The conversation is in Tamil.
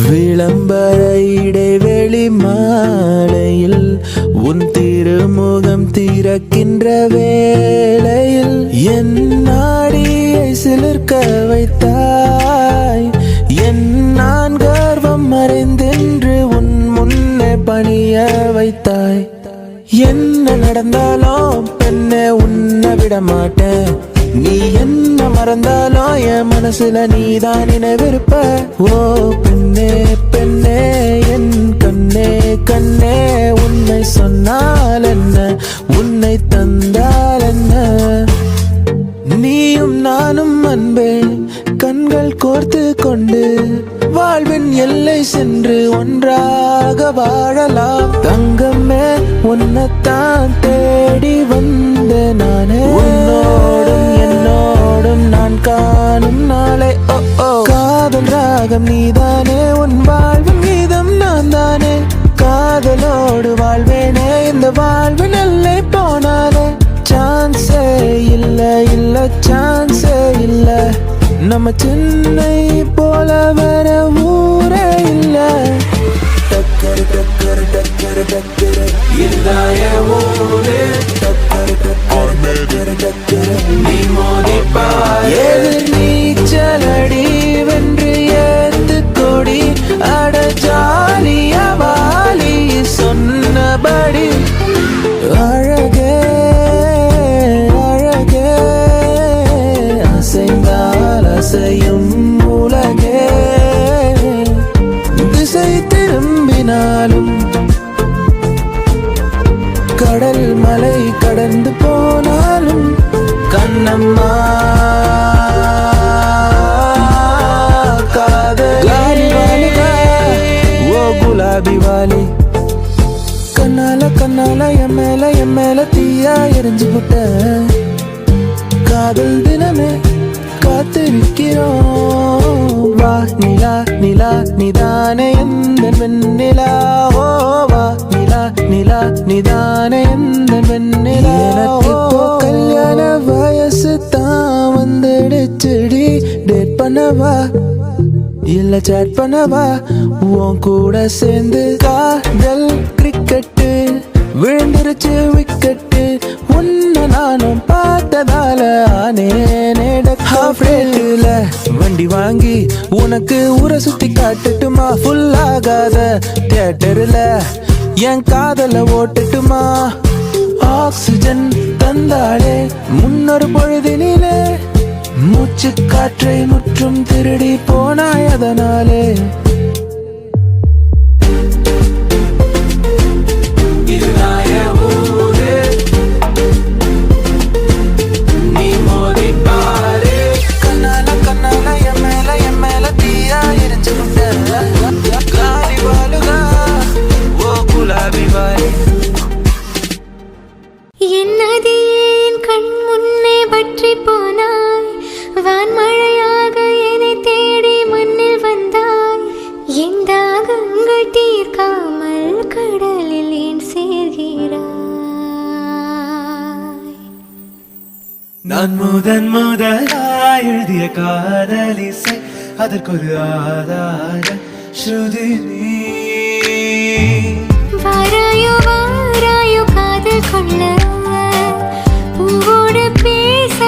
விளம்பர இடைவெளி மாலையில் உன் திருமுகம் திறக்கின்ற வேளையில் என் நாடியை சிலிர்க்க வைத்தாய். என் நான் கர்வம் மறைந்தென்று உன் முன்னே பணிய வைத்தாய். என்ன நடந்தாலும் பெண்ணே உன்னை விட மாட்டேன். நீ என்ன மறந்தாலும் என் மனசுல நீதான் நினைவிருப்ப. ஓ பெண்ணே பெண்ணே என் கண்ணே கண்ணே உன்னை சொன்னால் என்ன, உன்னை தந்தால் என்ன. நீயும் நானும் அன்பே கண்கள் கோர்த்து கொண்டு வாழ்வின் எல்லை சென்று ஒன்றாக வாழலாம். தங்கமே உன்னைத்தான் தேடி வந்த நானே. உன்னோடும் என்னோடும் நான் காணும் நாளை ஓ ஓ. காதல் ராகம் நீதானே, உன் வாழ்வின் கீதம் நான் தானே. காதலோடு வாழ்வேனே இந்த வாழ்வின் எல்லை போனாலே. சான்ஸே இல்ல இல்ல சான்ஸே இல்ல. நம்ம சென்னை போல வர ஊரே இல்ல. டக்கரு டக்கரு டக்கரு டக்கரு இல்லாய ஊரே. டக்கரு டக்கரு டக்கரு டக்கரு நீ மோதிப்பாய். எதிர் நீச்சலடி வென்று ஏத்து கொடி அட ஜாலிய வாலி சொன்னபடி. அழகே அழகே அசைந்தால் அசையும் உலகே. திசை திரும்பினாலும் கடல் மலை கடந்து போனாலும் கண்ணம்மா காதலி ஓ குலாபி வாலி. கண்ணால கண்ணால என் மேல தீயா எரிஞ்சு விட்ட. காதல் தினமே காத்திருக்கிறோம். வா நிலா நிலா நிதானே எந்த வெண்ணிலா. ஓ வா நிலா நிலா நிதானே எந்த வெண்ணிலா. எனக்கு இப்போ கல்யாண வயசு தான் வந்துடுச்சுடி. டேட் பண்ணவா இல்ல சேட் பண்ணவா உன் கூட சேர்ந்து. காதல் கிரிக்கெட்டு விழுந்துருச்சு விக்கெட்டு. உன்னை நானும் பார்த்ததால ஆனேனே ஹாஃப் ரேட்டுல வண்டி வாங்கி உனக்கு ஊரை சுத்தி காட்டுட்டுமா. ஃபுல் ஆகாத தியேட்டர்ல என் காதல ஓட்டுட்டுமா. ஆக்சிஜன் தந்தாளே முன்னொரு பொழுதினிலே. மூச்சு காற்றை முற்றும் திருடி போனாய் அதனாலே. நான் முதலாய் எழுதிய காதலிசை அதற்கொரு ஆதார ஸ்ருதி நீ. வாராயோ வாராயோ காதல் கொள்ள பூவோடு பேச